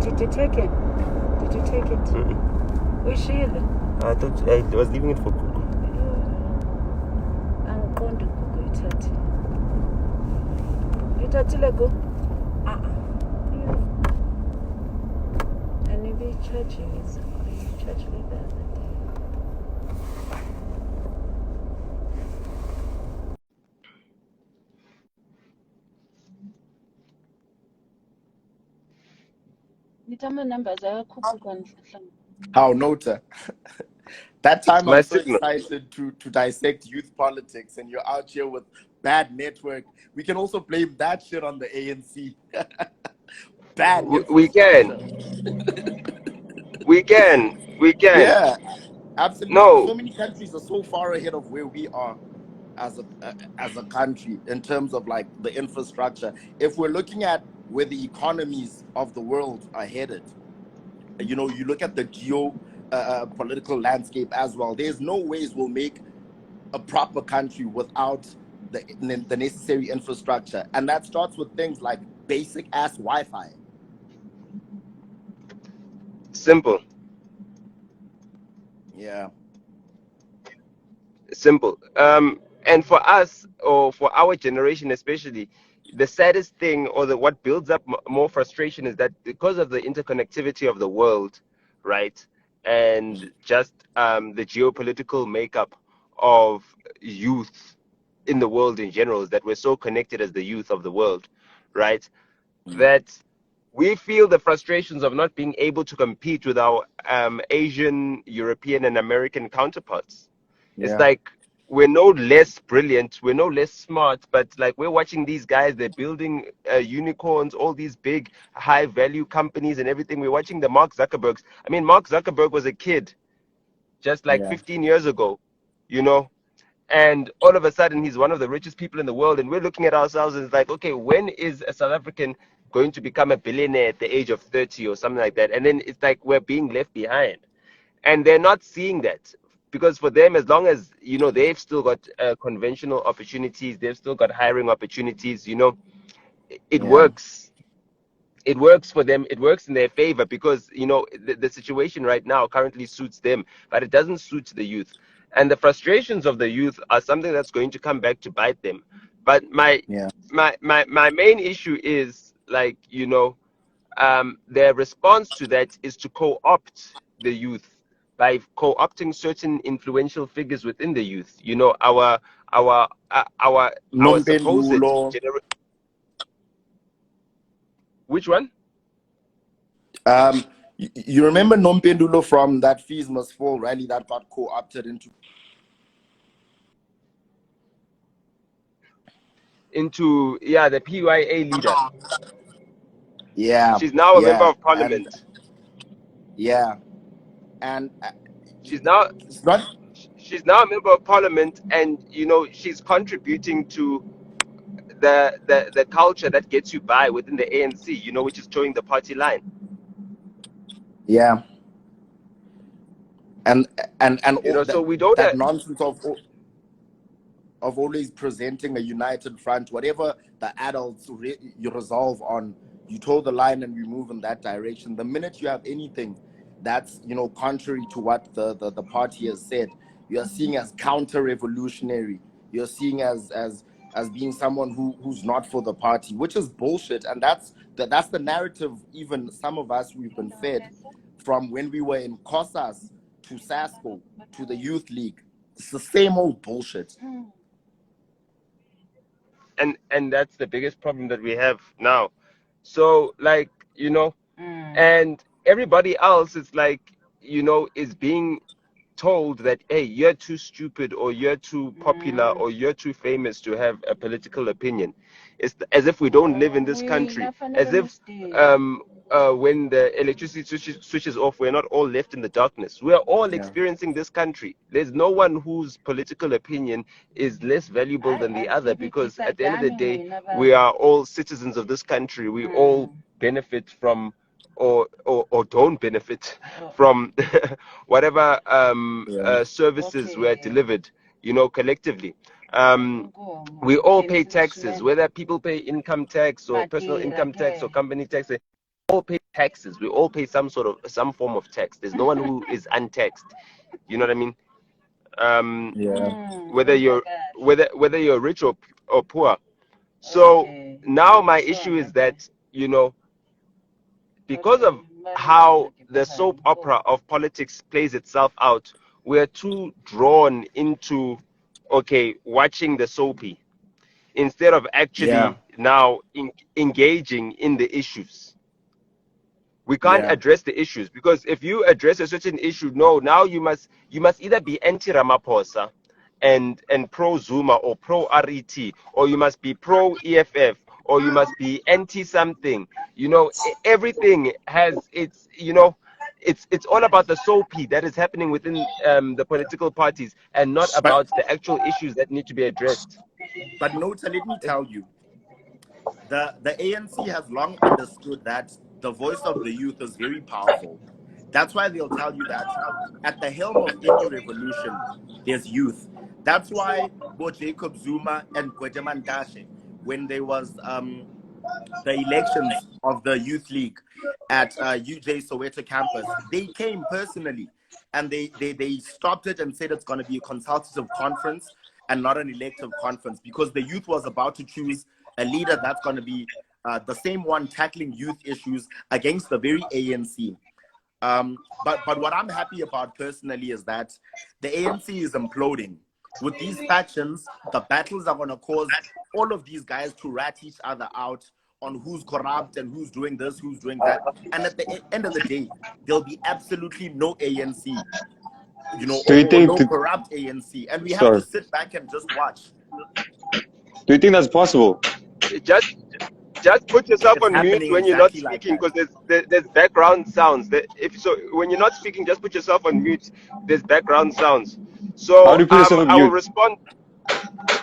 Did you take it? Did you take it? Which shield? I thought I was leaving it for Kuku. Angiqondi Gugu ithathe. Ithathile Gugu? And maybe charging is charging like that. Nitama numbers ayakhuphuka nhlanga. How nota? That time My I'm so signal. excited to dissect youth politics, and you're out here with bad network. We can also blame that shit on the ANC. Bad We can. We can. Yeah, absolutely. No. So many countries are so far ahead of where we are as a country in terms of like the infrastructure. If we're looking at where the economies of the world are headed, you know, you look at the political landscape as well. There's no ways we'll make a proper country without the necessary infrastructure, and that starts with things like basic ass Wi-Fi. Simple. Yeah. Simple. And for us, or for our generation especially, the saddest thing, or what builds up more frustration, is that because of the interconnectivity of the world, right, and just the geopolitical makeup of youth in the world in general, is that we're so connected as the youth of the world, right, that we feel the frustrations of not being able to compete with our Asian, European, and American counterparts. Yeah. It's like we're no less brilliant, we're no less smart, but like we're watching these guys, they're building unicorns, all these big high value companies and everything. We're watching the Mark Zuckerbergs. I mean, Mark Zuckerberg was a kid just like 15 years ago, you know, and all of a sudden he's one of the richest people in the world, and we're looking at ourselves and it's like, okay, when is a South African going to become a billionaire at the age of 30 or something like that? And then it's like we're being left behind, and they're not seeing that. Because for them, as long as, you know, they've still got conventional opportunities, they've still got hiring opportunities, you know, it works. It works for them. It works in their favor because, you know, the situation right now currently suits them, but it doesn't suit the youth. And the frustrations of the youth are something that's going to come back to bite them. But my main issue is, like, you know, their response to that is to co-opt the youth by co-opting certain influential figures within the youth. You know, our supposed Which one? You remember Nompendulo from that Fees Must Fall rally that got co-opted into the PYA leader. Yeah. She's now a member of parliament. And she's now a member of parliament, and you know, she's contributing to the culture that gets you by within the ANC, you know, which is towing the party line. Yeah. And you know, so we don't that nonsense of always presenting a united front, whatever the adults you resolve on, you toe the line and you move in that direction. The minute you have anything that's, you know, contrary to what the party has said, you are seeing as counter-revolutionary. You're seeing as being someone who's not for the party, which is bullshit. And that's the narrative even some of us we've been fed from when we were in COSAS to SASCO to the Youth League. It's the same old bullshit. And that's the biggest problem that we have now. So, like, you know, and everybody else is like, you know, is being told that, hey, you're too stupid, or you're too popular, or you're too famous to have a political opinion. It's as if we don't live in this country, as if when the electricity switches off, we're not all left in the darkness. We're all experiencing this country. There's no one whose political opinion is less valuable than the other, because at the end of the day, we are all citizens of this country. We all benefit from or don't benefit from whatever services were delivered, you know, collectively. We all pay taxes, whether people pay income tax or personal income tax or company tax. all pay taxes. We all pay some form of tax. There's no one who is untaxed. You know what I mean? Yeah. Whether you're whether you're rich or poor. So now my issue is that, you know, because of how the soap opera of politics plays itself out, we're too drawn into, okay, watching the soapy instead of Yeah. actually now engaging in the issues. We can't Yeah. address the issues, because if you address a certain issue, no, now you must either be anti Ramaphosa and pro Zuma or pro RET, or you must be pro EFF, or you must be anti something. You know, everything has its, you know, it's all about the soapy that is happening within the political parties, and not But about the actual issues that need to be addressed. Nota, let me tell you, the ANC has long understood that the voice of the youth is very powerful. That's why they'll tell you that at the helm of any revolution, there's youth. That's why both Jacob Zuma and Gwejaman Dashe, when there was the elections of the youth league at UJ Soweto campus, they came personally and they stopped it and said it's going to be a consultative conference and not an elective conference, because the youth was about to choose a leader that's going to be the same one tackling youth issues against the very ANC. But what I'm happy about personally is that the ANC is imploding. With these factions, the battles are going to cause all of these guys to rat each other out on who's corrupt and who's doing this, who's doing that. And at the end of the day, there'll be absolutely no ANC, you know, Do you or think? no corrupt ANC. And we have to Sorry. sit back and just watch. Do you think that's possible? Just put yourself It's on mute happening when you're not exactly like speaking, that. because there's background sounds. If so, when you're not speaking, just put yourself on mute. There's background sounds. How do So you put yourself on I will mute? respond.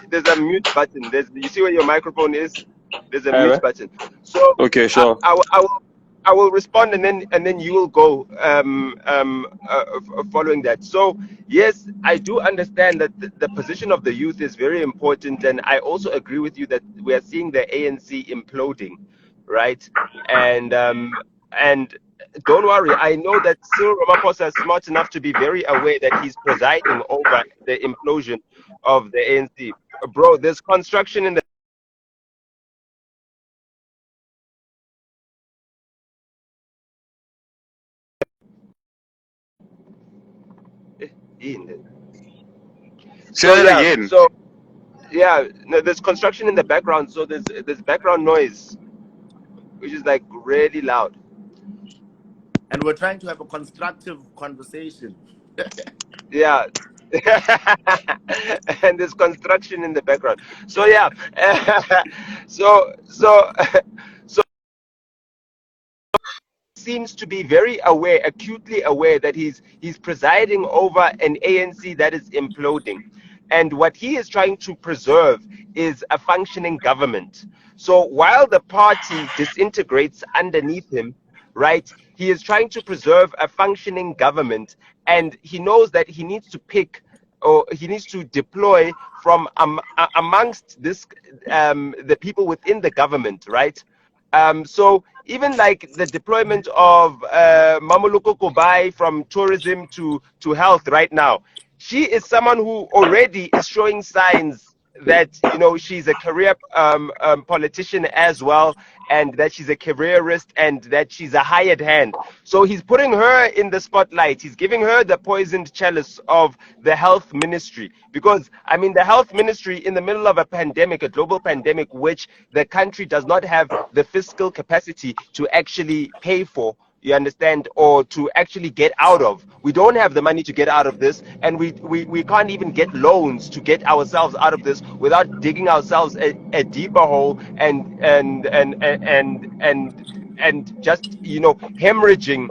There's a mute button. You see where your microphone is? There's a mute button. So Okay, sure. I will respond, and then you will go following that. So yes, I do understand that the position of the youth is very important, and I also agree with you that we are seeing the ANC imploding, right? And don't worry, I know that Cyril Ramaphosa is smart enough to be very aware that he's presiding over the implosion of the ANC. Bro, there's construction in the Say so that yeah, again. so yeah, no, there's construction in the background, so there's background noise, which is like really loud. And we're trying to have a constructive conversation. Yeah. And there's construction in the background. So yeah. So seems to be very aware, acutely aware, that he's presiding over an ANC that is imploding. And what he is trying to preserve is a functioning government. So while the party disintegrates underneath him, right, he is trying to preserve a functioning government, and he knows that he needs to pick, or he needs to deploy from amongst this the people within the government, right? So even like the deployment of Mamuluko Kobai from tourism to health right now, she is someone who already is showing signs that, you know, she's a career politician as well, and that she's a careerist, and that she's a hired hand. So he's putting her in the spotlight. He's giving her the poisoned chalice of the health ministry, because I mean, the health ministry in the middle of a pandemic, a global pandemic, which the country does not have the fiscal capacity to actually pay for, you understand, or to actually get out of. We don't have the money to get out of this, and we can't even get loans to get ourselves out of this without digging ourselves a deeper hole and just, you know, hemorrhaging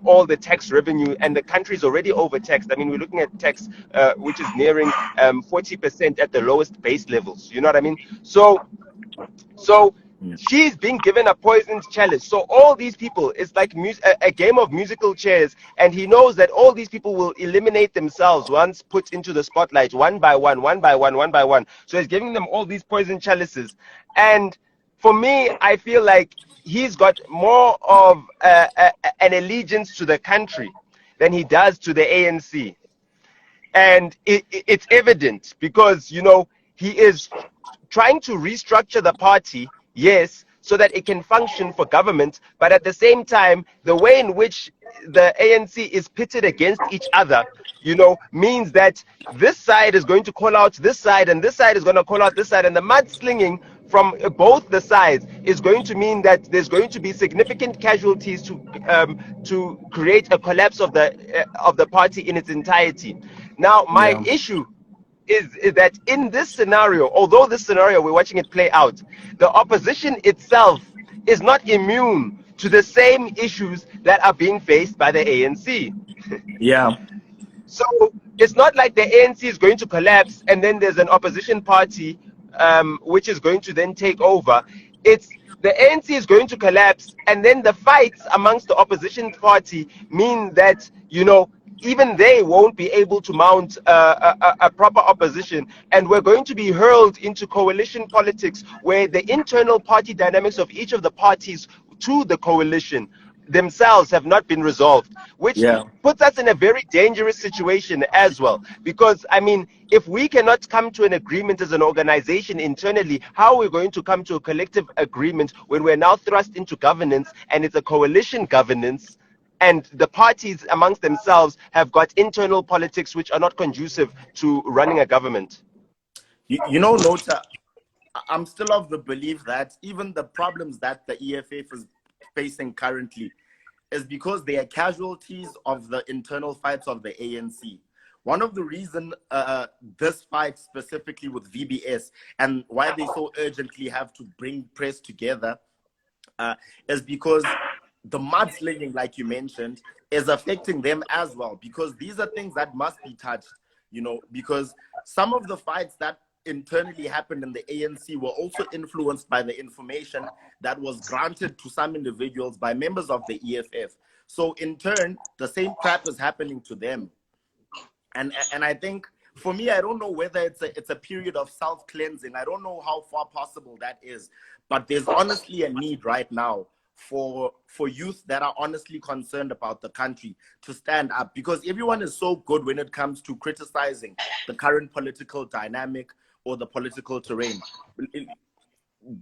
all the tax revenue. And the country is already overtaxed. I mean, we're looking at tax which is nearing 40% at the lowest base levels. You know what I mean? So she's being given a poisoned chalice. So all these people, it's like a game of musical chairs, and he knows that all these people will eliminate themselves once put into the spotlight, one by one, one by one, one by one. So he's giving them all these poison chalices. And for me, I feel like he's got more of an allegiance to the country than he does to the ANC. And it's evident because, you know, he is trying to restructure the party, yes, so that it can function for government, but at the same time, the way in which the ANC is pitted against each other, you know, means that this side is going to call out this side and this side is going to call out this side, and the mudslinging from both the sides is going to mean that there's going to be significant casualties to create a collapse of the party in its entirety. Now, my Yeah. issue is that in this scenario, although this scenario we're watching it play out, the opposition itself is not immune to the same issues that are being faced by the ANC. Yeah. So it's not like the ANC is going to collapse and then there's an opposition party which is going to then take over. It's the ANC is going to collapse, and then the fights amongst the opposition party mean that, you know, even they won't be able to mount a proper opposition, and we're going to be hurled into coalition politics where the internal party dynamics of each of the parties to the coalition themselves have not been resolved, which Yeah. puts us in a very dangerous situation as well. Because, I mean, if we cannot come to an agreement as an organization internally, how are we going to come to a collective agreement when we're now thrust into governance and it's a coalition governance? And the parties amongst themselves have got internal politics which are not conducive to running a government. You know, Nota, I'm still of the belief that even the problems that the EFF is facing currently is because they are casualties of the internal fights of the ANC. One of the reasons this fight specifically with VBS and why they so urgently have to bring press together is because the mudslinging, like you mentioned, is affecting them as well, because these are things that must be touched, you know, because some of the fights that internally happened in the ANC were also influenced by the information that was granted to some individuals by members of the EFF. So in turn, the same crap is happening to them. And I think, for me, I don't know whether it's a period of self-cleansing. I don't know how far possible that is. But there's honestly a need right now for youth that are honestly concerned about the country to stand up, because everyone is so good when it comes to criticizing the current political dynamic or the political terrain,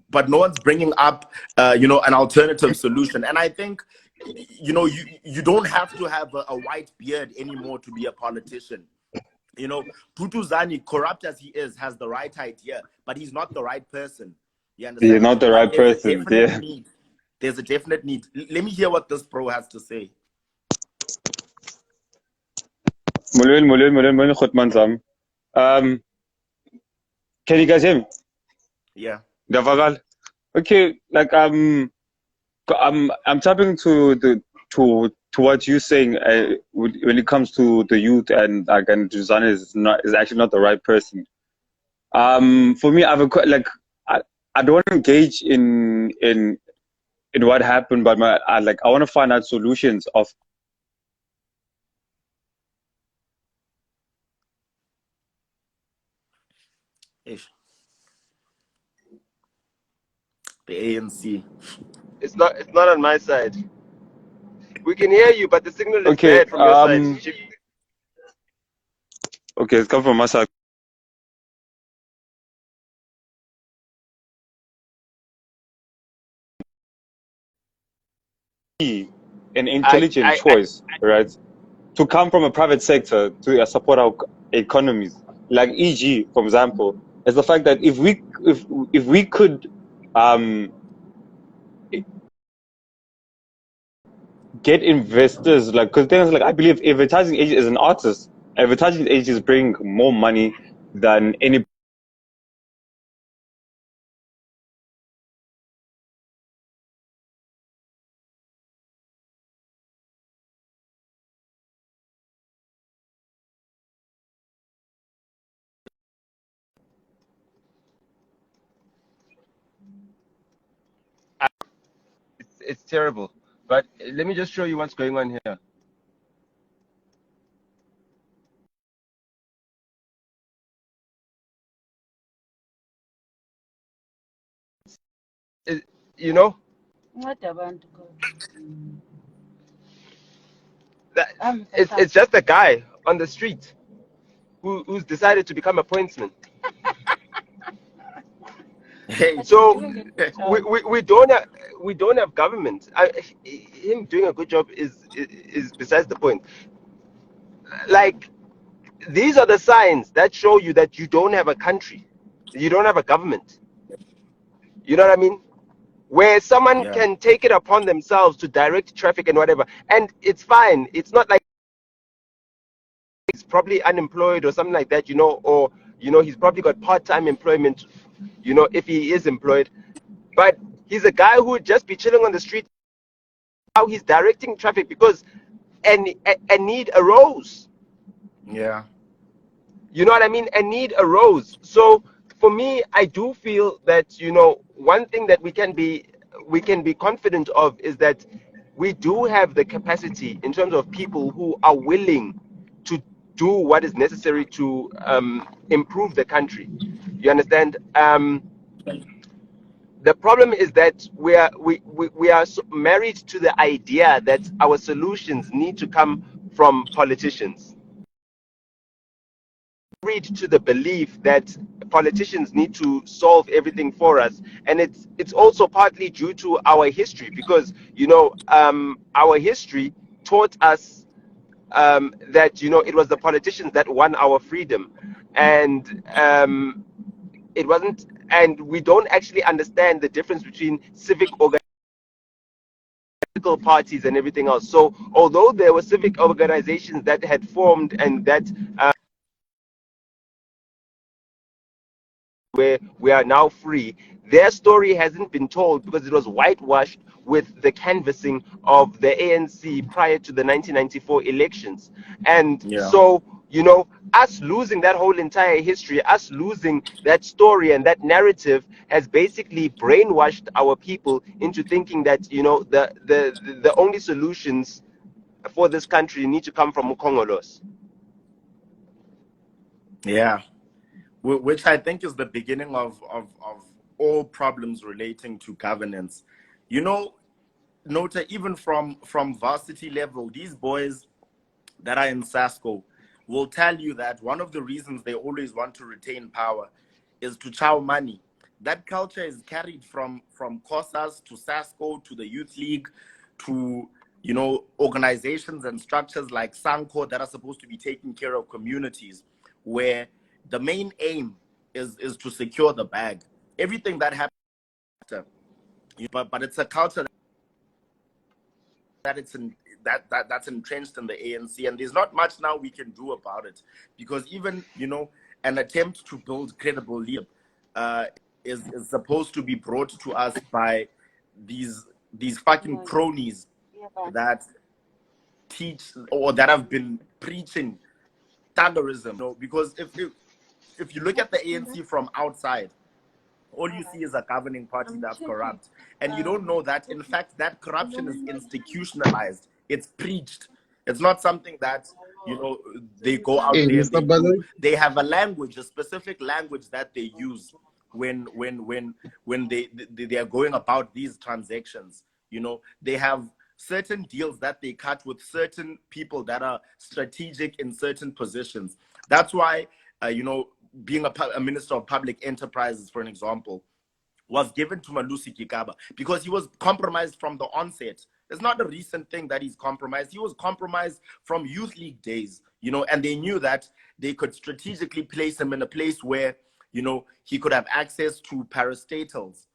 but no one's bringing up you know, an alternative solution. And I think, you know, you don't have to have a white beard anymore to be a politician. You know, Putuzani, corrupt as he is, has the right idea, but he's not the right person. You understand? You're not the But right there's a person. definite Yeah. need. There's a definite need. Let me hear what this bro has to say. Mulun, goed man Sam. Can you guys hear me? Yeah. Okay, like I'm tapping to what you're saying when it comes to the youth, and like, and Juzana is actually not the right person. For me, I don't want to engage in what happened, but I want to find out solutions of. Ish. The ANC. It's not on my side. We can hear you, but the signal is Okay, bad from your side. okay, it's come from my side. An intelligent choice, right? To come from a private sector to support our economies, like e.g., for example, is the fact that if we could get investors, like, because things like, I believe advertising agency as an artist, advertising agencies bring more money than any. It's terrible. But let me just show you what's going on here. You know, It's just a guy on the street who's decided to become a pointsman. Hey, So we don't have government. Him doing a good job is besides the point. Like, these are the signs that show you that you don't have a country, you don't have a government. You know what I mean? Where someone yeah, can take it upon themselves to direct traffic and whatever, and it's fine. It's not like he's probably unemployed or something like that, or he's probably got part-time employment, if he is employed. But he's a guy who would just be chilling on the street. How he's directing traffic because a need arose. yeah, You know what I mean? A need arose. So for me, I do feel that one thing that we can be confident of is that we do have the capacity in terms of people who are willing to do what is necessary to improve the country. You understand? The problem is that we are so married to the idea that our solutions need to come from politicians. Married to the belief that politicians need to solve everything for us, and it's also partly due to our history, because our history taught us that it was the politicians that won our freedom, and it wasn't, and we don't actually understand the difference between civic political parties and everything else. So although there were civic organizations that had formed and that where we are now free, their story hasn't been told because it was whitewashed with the canvassing of the ANC prior to the 1994 elections. And yeah, so, us losing that whole entire history, us losing that story and that narrative has basically brainwashed our people into thinking that, the only solutions for this country need to come from Mukongolos. yeah. Which I think is the beginning of all problems relating to governance. Nota, even from varsity level, these boys that are in Sasco will tell you that one of the reasons they always want to retain power is to chow money. That culture is carried from COSAS to Sasco to the Youth League to organizations and structures like Sanko that are supposed to be taking care of communities, where the main aim is to secure the bag. Everything that happens, but it's a culture that that's entrenched in the ANC, and there's not much now we can do about it, because even an attempt to build credible leadership is supposed to be brought to us by these fucking cronies that teach or that have been preaching thuggerism. Because if you look at the ANC from outside, all you see is a governing party that's corrupt. And you don't know that, in fact, that corruption is institutionalized. It's preached. It's not something that, they go out Hey, there, Mr. Bale. they have a language, a specific language that they use when they are going about these transactions. They have certain deals that they cut with certain people that are strategic in certain positions. That's why, being a minister of public enterprises, for an example, was given to Malusi Kikaba because he was compromised from the onset. It's not a recent thing that he's compromised. He was compromised from Youth League days, and they knew that they could strategically place him in a place where, he could have access to parastatals,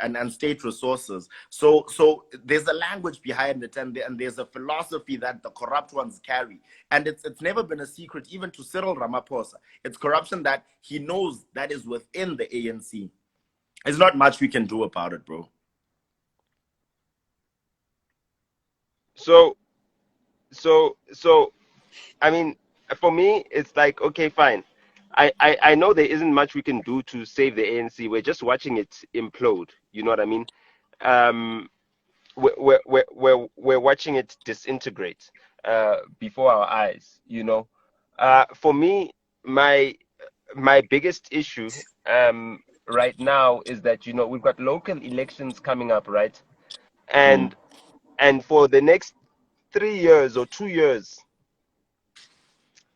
and state resources. So there's a language behind it, and there's a philosophy that the corrupt ones carry. And it's never been a secret, even to Cyril Ramaphosa. It's corruption that he knows that is within the ANC. There's not much we can do about it, bro. So, I mean, for me, it's like, okay, fine. I know there isn't much we can do to save the ANC. We're just watching it implode. You know what I mean? We're watching it disintegrate before our eyes. For me, my biggest issue right now is that we've got local elections coming up, right? and for the next 3 years or 2 years,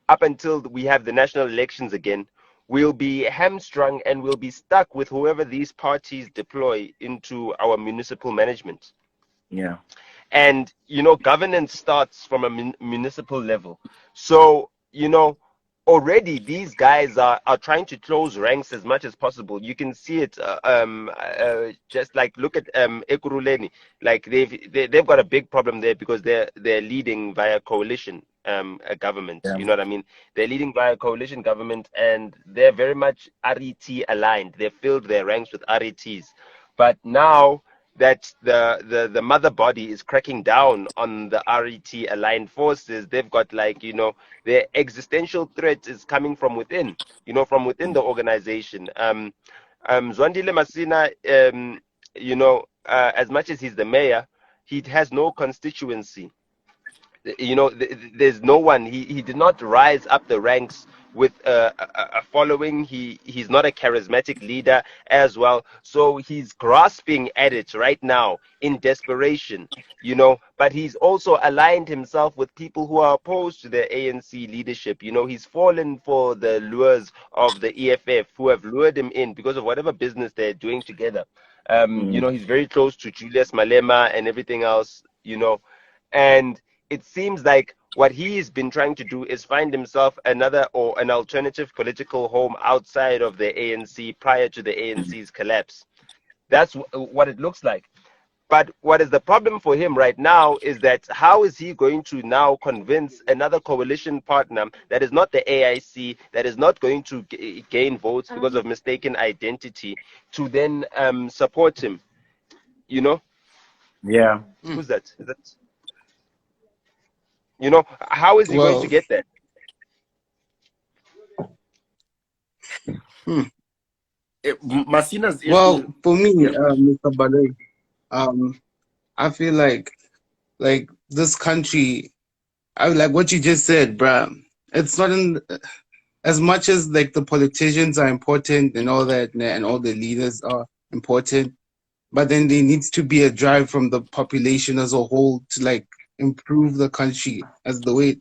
up until we have the national elections again, we'll be hamstrung and we'll be stuck with whoever these parties deploy into our municipal management. Yeah. And, governance starts from a municipal level. So, already these guys are trying to close ranks as much as possible. You can see it, just like look at Ekurhuleni. Like they've got a big problem there because they're leading via coalition a government. Yeah. You know what I mean? They're leading via coalition government, and they're very much RET aligned. They've filled their ranks with RETs. But now that the mother body is cracking down on the RET aligned forces, they've got their existential threat is coming from within, from within the organization. Zwandile Masina, as much as he's the mayor, he has no constituency. There's no one. He did not rise up the ranks with a following. He's not a charismatic leader as well, so he's grasping at it right now in desperation, but he's also aligned himself with people who are opposed to the ANC leadership. He's fallen for the lures of the EFF, who have lured him in because of whatever business they're doing together. He's very close to Julius Malema and everything else, and it seems like what he's been trying to do is find himself another or an alternative political home outside of the ANC prior to the ANC's collapse. That's what it looks like. But what is the problem for him right now is that how is he going to now convince another coalition partner that is not the AIC, that is not going to gain votes because of mistaken identity, to then support him? Yeah. Who's that? Is that? How is he going to get that? Masina's issue. Well, for me, Mr. Balay, I feel like this country, I like what you just said, bruh. It's not in as much as like the politicians are important and all that, and all the leaders are important, but then there needs to be a drive from the population as a whole to like improve the country as the way,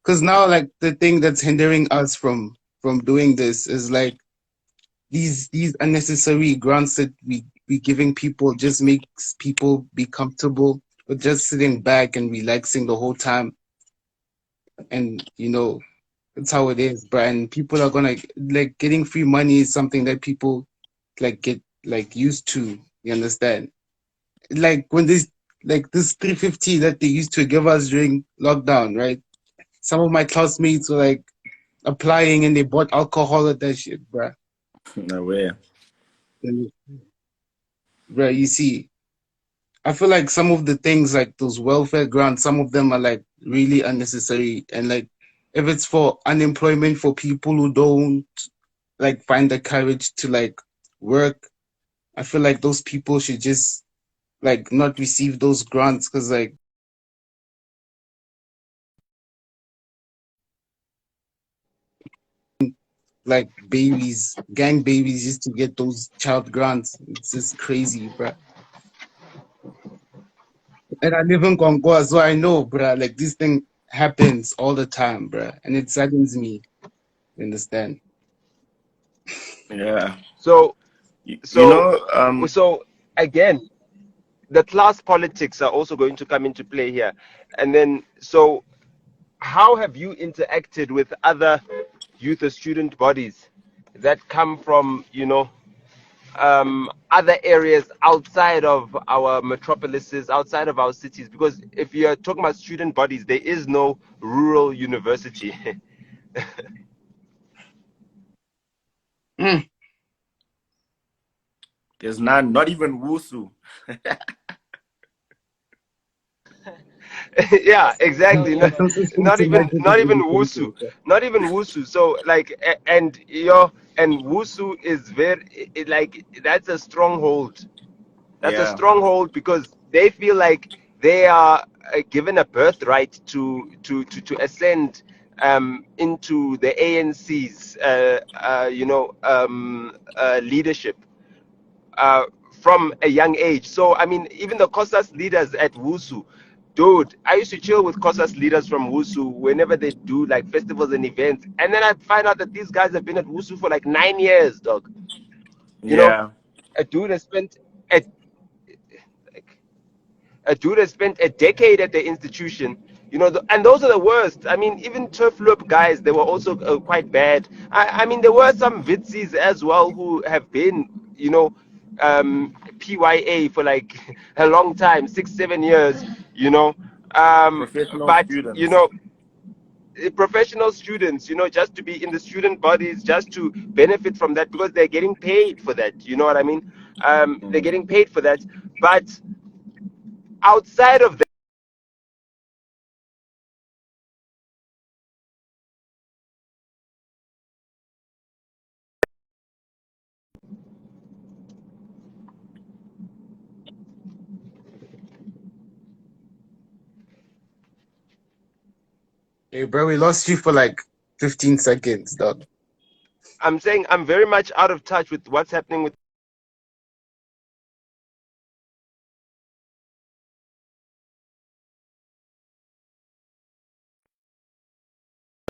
because now like the thing that's hindering us from doing this is like these unnecessary grants that we giving people just makes people be comfortable with just sitting back and relaxing the whole time, and that's how it is, bro. And people are gonna like getting free money is something that people like get like used to. You understand? Like when this 350 that they used to give us during lockdown, right? Some of my classmates were like applying and they bought alcohol at that shit, bro. No way. Bro, you see, I feel like some of the things like those welfare grants, some of them are like really unnecessary, and like if it's for unemployment for people who don't like find the courage to like work, I feel like those people should just like not receive those grants, because like babies, gang babies used to get those child grants. It's just crazy, bro. And I live in Congo, so I know, bro. Like this thing happens all the time, bro, and it saddens me. You understand? Yeah. So So so again, the class politics are also going to come into play here. And then, so how have you interacted with other youth or student bodies that come from, other areas outside of our metropolises, outside of our cities? Because if you're talking about student bodies, there is no rural university. there's none, not even Wusu. Yeah, exactly. Not even Wusu, Education. not even Wusu. So like, and Wusu is very like that's a stronghold. That's a Yeah. stronghold because they feel like they are given a birthright to ascend into the ANC's leadership. from a young age. So I mean, even the COSAS leaders at WUSU, dude, I used to chill with COSAS leaders from WUSU whenever they do like festivals and events, and then I'd find out that these guys have been at WUSU for like 9 years, dog. You know, Yeah. a dude has spent a, like, a dude has spent a decade at the institution. You know, and those are the worst. I mean, even turf loop guys, they were also quite bad. I mean, there were some Vitsis as well who have been, you know, PYA for like a long time, 6, 7 years. You know, Professional but you students. know, professional students, you know, just to be in the student bodies, just to benefit from that because they're getting paid for that. You know what I mean? They're getting paid for that, but outside of that, Hey, bro, we lost you for like 15 seconds, dog. I'm saying I'm very much out of touch with what's happening with.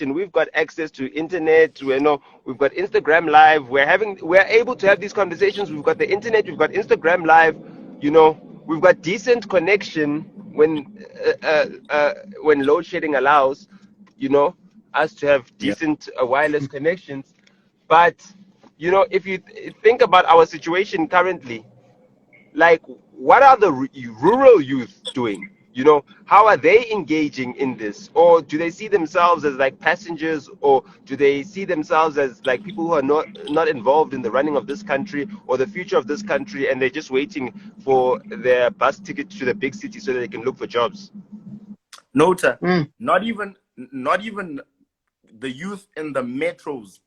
We've got access to internet. We know we've got Instagram Live. We're able to have these conversations. We've got the internet. We've got Instagram Live. You know, we've got decent connection when load shedding allows. You know, us to have Yeah. decent wireless connections. But you know, if you think about our situation currently, like what are the rural youth doing? You know, how are they engaging in this? Or do they see themselves as like passengers, or do they see themselves as like people who are not involved in the running of this country or the future of this country, and they're just waiting for their bus ticket to the big city so that they can look for jobs? Nota, Mm. not even the youth in the metros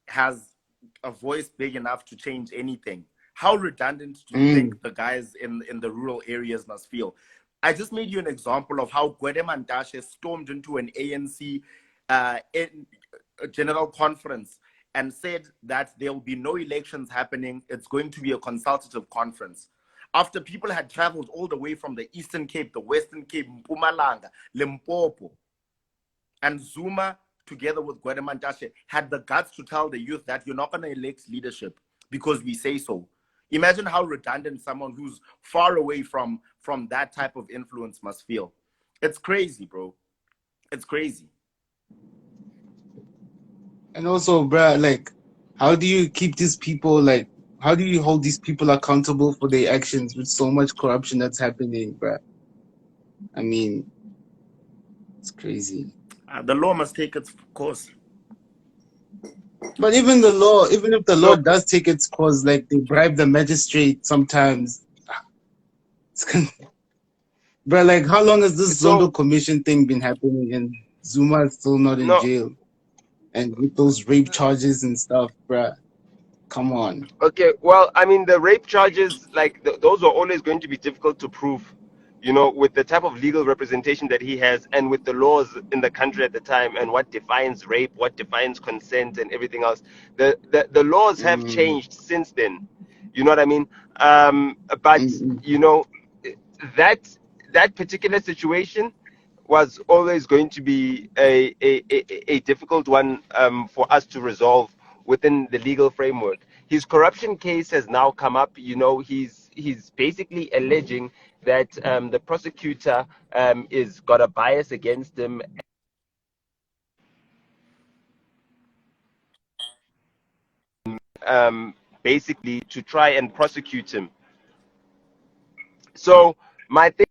has a voice big enough to change anything. How redundant do you think the guys in the rural areas must feel? I just made you an example of how Gwedemantashe stormed into an ANC general conference and said that there will be no elections happening. It's going to be a consultative conference. After people had traveled all the way from the Eastern Cape, the Western Cape, Mpumalanga, Limpopo, and Zuma, together with Gwedemantashe, had the guts to tell the youth that you're not going to elect leadership because we say so. Imagine how redundant someone who's far away from that type of influence must feel. It's crazy, bro. It's crazy. And also, bruh, like, how do you keep these people, like, how do you hold these people accountable for their actions with so much corruption that's happening, bruh? I mean, it's crazy. The law must take its course. But even if the law Look, does take its course, like, they bribe the magistrate sometimes. It's bruh, like, how long has this so Zondo Commission thing been happening and Zuma is still not in no. jail? And with those rape charges and stuff, bruh. Come on. Okay, well, I mean, the rape charges, like those are always going to be difficult to prove, you know, with the type of legal representation that he has and with the laws in the country at the time and what defines rape, what defines consent, and everything else. The laws have changed since then. You know what I mean? But you know, that that particular situation was always going to be a difficult one for us to resolve within the legal framework. His corruption case has now come up. You know, he's basically alleging that the prosecutor is got a bias against him, basically to try and prosecute him. So my thing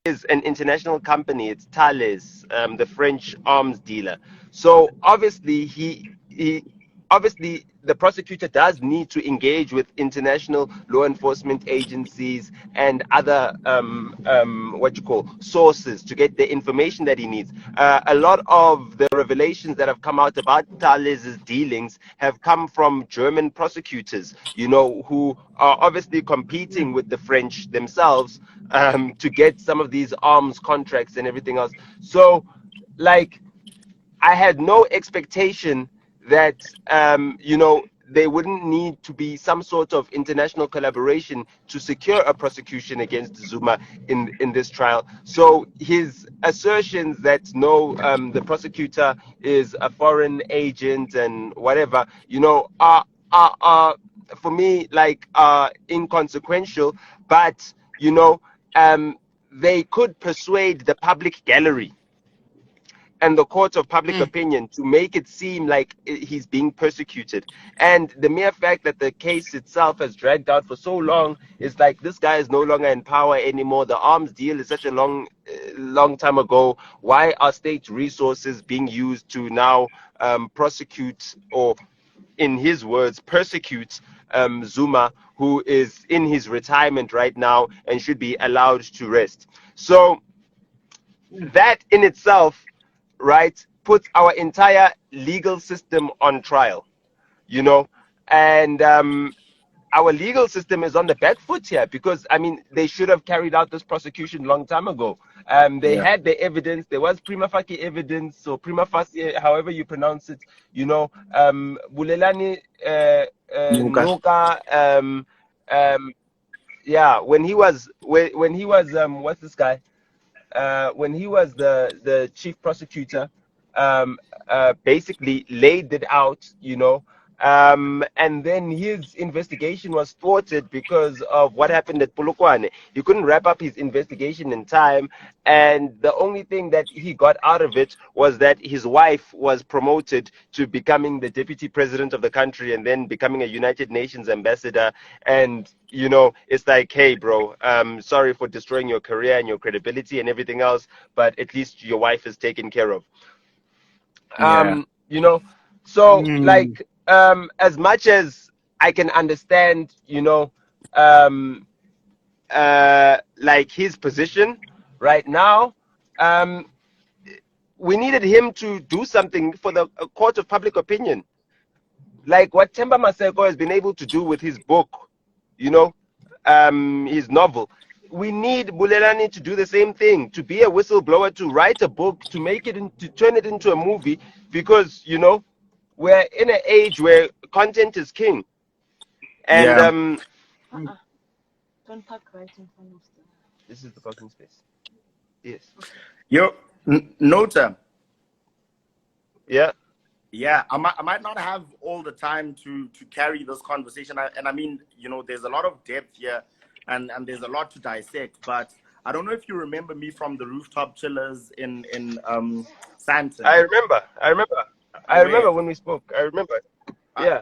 is an international company. It's Thales, the French arms dealer. So obviously he obviously the prosecutor does need to engage with international law enforcement agencies and other what you call sources to get the information that he needs. A lot of the revelations that have come out about Thales' dealings have come from German prosecutors, you know, who are obviously competing with the French themselves to get some of these arms contracts and everything else. So, like, I had no expectation that, you know, there wouldn't need to be some sort of international collaboration to secure a prosecution against Zuma in this trial. So his assertions that no, the prosecutor is a foreign agent and whatever, you know, are for me like inconsequential. But you know, they could persuade the public gallery and the court of public opinion to make it seem like he's being persecuted. And the mere fact that the case itself has dragged out for so long is like, this guy is no longer in power anymore. The arms deal is such a long time ago. Why are state resources being used to now prosecute, or in his words, persecute Zuma, who is in his retirement right now and should be allowed to rest? So that in itself, right, puts our entire legal system on trial, you know, and our legal system is on the back foot here, because I mean, they should have carried out this prosecution long time ago. They had the evidence. There was prima facie evidence, or prima facie, however you pronounce it, you know. Bulelani Nuka, yeah, when he was what's this guy, when he was the chief prosecutor, basically laid it out, you know, and then his investigation was thwarted because of what happened at Polokwane. He couldn't wrap up his investigation in time, and the only thing that he got out of it was that his wife was promoted to becoming the deputy president of the country and then becoming a United Nations ambassador. And you know, it's like, hey, bro, sorry for destroying your career and your credibility and everything else, but at least your wife is taken care of. You know, so like, as much as I can understand, you know, like his position right now, we needed him to do something for the court of public opinion, like what Themba Maseko has been able to do with his book, you know, his novel. We need Bulelani to do the same thing, to be a whistleblower, to write a book, to make it, to turn it into a movie, because you know, we're in an age where content is king. And Don't park right in front of the. this is the parking space. Yes. Yo, Nota. Yeah. Yeah, I might not have all the time to carry this conversation, and I mean, you know, there's a lot of depth here, and there's a lot to dissect. But I don't know if you remember me from the rooftop chillers in Santon. I remember when we spoke. I remember. Yeah.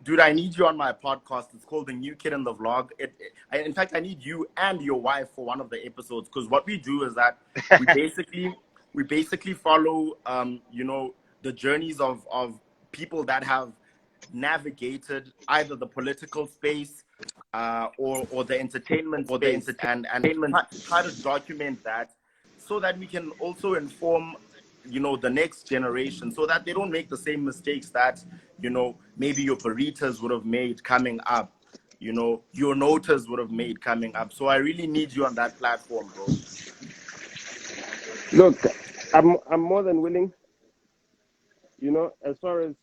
Dude, I need you on my podcast. It's called The New Kid in the Vlog. In fact, I need you and your wife for one of the episodes, because what we do is that we basically follow, you know, the journeys of people that have navigated either the political space or the entertainment space, and try to document that, so that we can also inform, you know, the next generation, so that they don't make the same mistakes that, you know, maybe your Baritas would have made coming up, you know, your Notas would have made coming up. So I really need you on that platform, bro. Look, I'm more than willing. You know, as far as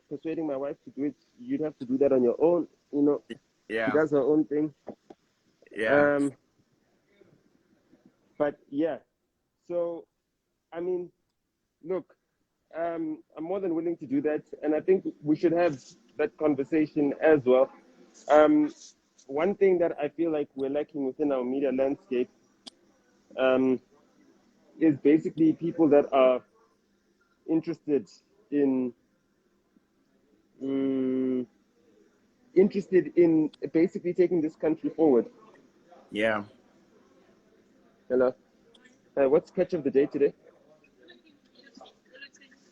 persuading my wife to do it, you'd have to do that on your own. You know, Yeah. she does her own thing. Yeah. But yeah, so I mean, look, I'm more than willing to do that, and I think we should have that conversation as well. One thing that I feel like we're lacking within our media landscape is basically people that are interested in basically taking this country forward. Yeah. Hello. What's catch of the day today?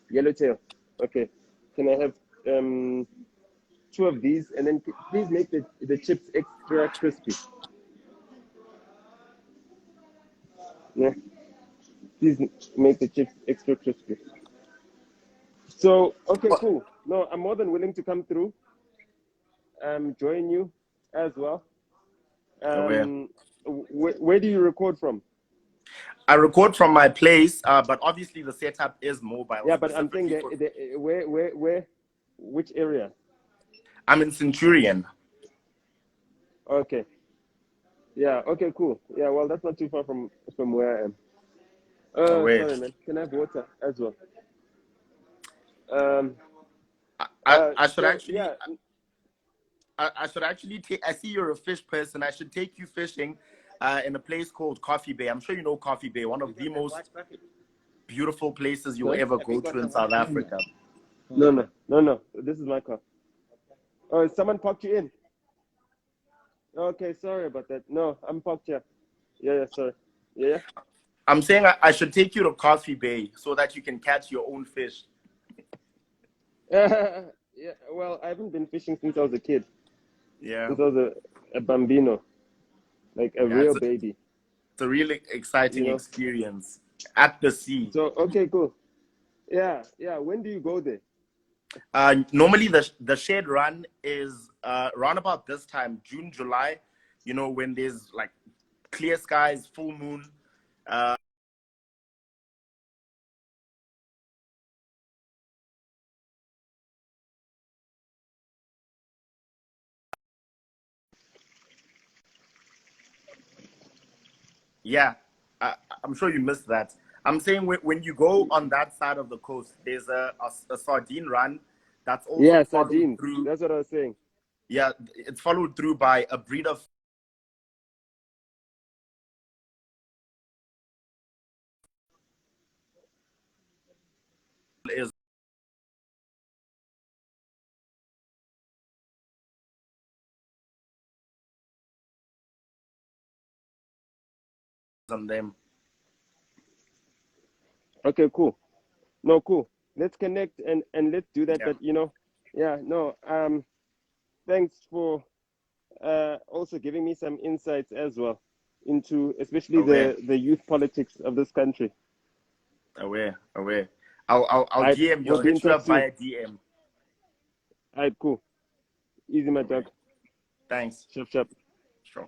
Yellowtail. Okay. Can I have 2 of these, and then please make the chips extra crispy. Yeah. Please make the chips extra crispy. So, okay, cool. No, I'm more than willing to come through, join you as well. Where do you record from? I record from my place, but obviously the setup is mobile. Yeah, but I'm saying specifically where, which area? I'm in Centurion. Okay. Yeah. Okay. Cool. Yeah. Well, that's not too far from where I am. Wait. Sorry, man. Can I have water as well? I should So, actually. yeah. I should actually take. I see you're a fish person. I should take you fishing in a place called Coffee Bay. I'm sure you know Coffee Bay, one of the most beautiful places you'll Sorry? ever go to in South Africa. No. This is my car. Oh, someone parked you in. Okay, sorry about that. No, I'm parked here. Yeah, sorry. Yeah. I'm saying I should take you to Coffee Bay so that you can catch your own fish. Yeah. Well, I haven't been fishing since I was a kid. Yeah. Since I was a bambino, like a real baby. It's a really exciting You know? experience at the sea. So okay, cool. Yeah. When do you go there? Normally the shed run is around about this time, June, July, you know, when there's like clear skies, full moon. Yeah, I'm sure you missed that. I'm saying when you go on that side of the coast, there's a sardine run that's also Yeah, followed sardines. through. That's what I was saying. Yeah, it's followed through by a breed of is on them. Okay, cool. No, cool. Let's connect and let's do that. Yeah. But you know, yeah, no. Thanks for also giving me some insights as well into especially the youth politics of this country. Aware. I'll DM you. We'll I'll be in hit you touch up soon. via DM. All right, cool. Easy, my dog. Thanks. Sharp. Sure.